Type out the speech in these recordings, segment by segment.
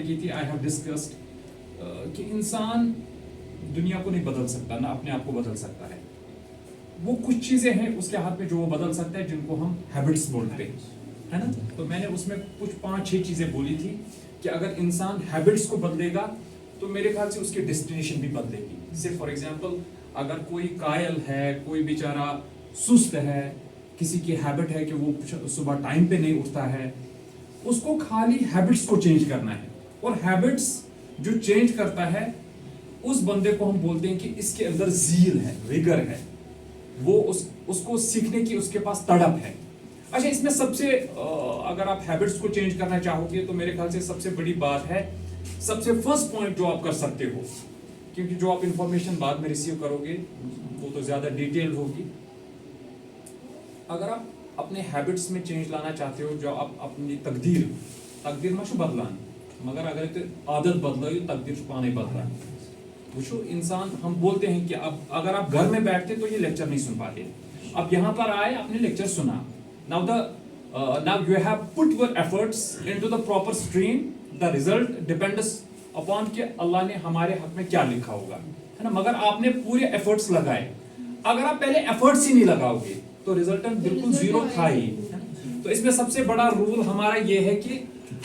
की थी, I have discussed कि इंसान दुनिया को नहीं बदल सकता, ना अपने आप को बदल सकता है। वो कुछ चीजें हैं उसके हाथ में जो वो बदल सकता है, जिनको हम हैबिट्स बोलते हैं, है ना। तो मैंने उसमें कुछ 5-6 चीजें बोली थी कि अगर इंसान हैबिट्स को बदलेगा तो मेरे ख्याल से उसकी डेस्टिनेशन भी बदलेगी। जैसे फॉर एग्जांपल, अगर कोई कायल है, कोई बेचारा सुस्त है, किसी की हैबिट है कि वो सुबह टाइम पे नहीं उठता है, उसको खाली हैबिट्स को चेंज करना है। और हैबिट्स जो चेंज करता है उस बंदे को हम बोलते हैं कि इसके अंदर ज़ील है, रिगर है, वो उसको सीखने की उसके पास तड़प है। अच्छा, इसमें सबसे अगर आप हैबिट्स को चेंज करना चाहोगे तो मेरे ख्याल से सबसे बड़ी बात है, सबसे फर्स्ट पॉइंट जो आप कर सकते हो, क्योंकि जो आप इंफॉर्मेशन बाद में रिसीव करोगे वो तो ज्यादा डिटेल्ड होगी। अगर आप अपने हैबिट्स में चेंज लाना चाहते हो, जो आप अपनी तकदीर में बदलान, मगर अगर तो आदत बदलो तकदीर पाने बदलान। वो इंसान, हम बोलते हैं कि अब अगर आप घर में बैठते तो ये लेक्चर नहीं सुन पाते, अब यहाँ पर आए, आपने लेक्चर सुना, now you have put your efforts into the proper stream, the result depends upon कि अल्लाह ने हमारे हक में क्या लिखा होगा, है ना। मगर आपने पूरे एफर्ट्स लगाए, अगर आप पहले एफर्ट्स ही नहीं लगाओगे तो रिजल्टेंट बिल्कुल जीरो था ही। तो इसमें सबसे बड़ा रूल हमारा ये है कि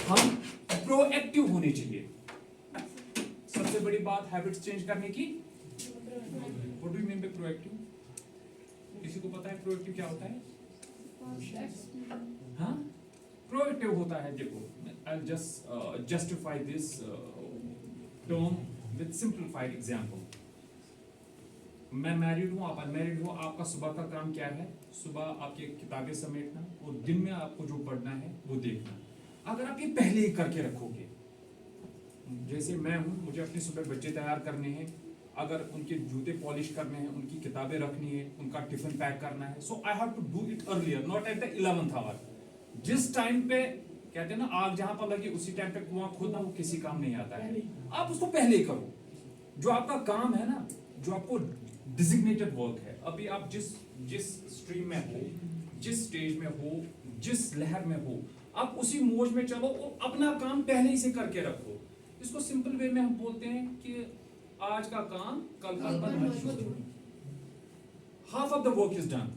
हम प्रोएक्टिव होने चाहिए। सबसे बड़ी बात हैबिट्स चेंज करने की, what do you mean by proactive? किसी को पता है प्रोएक्टिव क्या होता है? हाँ, प्रोएक्टिव होता है, देखो I just justify this term with simplified example. मैं मैरिड हूँ, आप अनमैरिड हो, आपका सुबह का काम क्या है? सुबह आपकी किताबें समेटना और दिन में आपको जो पढ़ना है वो देखना। अगर आप ये पहले ही करके रखोगे, जैसे मैं हूँ, मुझे अपने सुबह बच्चे तैयार करने हैं, अगर उनके जूते पॉलिश करने हैं, उनकी किताबें रखनी है, उनका टिफिन पैक करना है, so I have to do it earlier, not at the 11th hour. जिस टाइम पे कहते हैं ना आग जहां पर लगी उसी टाइम पे कुआं खोदना वो किसी काम नहीं आता है। आप उसको पहले ही करो। जो आपका काम है ना, जो आपको डिजिग्नेटेड वर्क है, अभी आप जिस स्ट्रीम में हो, जिस स्टेज में हो, जिस लहर में हो, आप उसी मौज में चलो और अपना काम पहले ही से करके रखो। इसको सिंपल वे में हम बोलते हैं कि आज का काम कल का half of the work is done,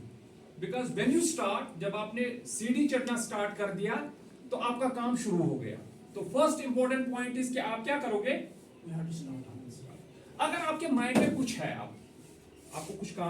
because when you start, जब आपने सीढ़ी चढ़ना स्टार्ट कर दिया तो आपका काम शुरू हो गया। तो फर्स्ट इंपॉर्टेंट पॉइंट इज कि आप क्या करोगे? अगर आपके माइंड में कुछ है, आपको कुछ काम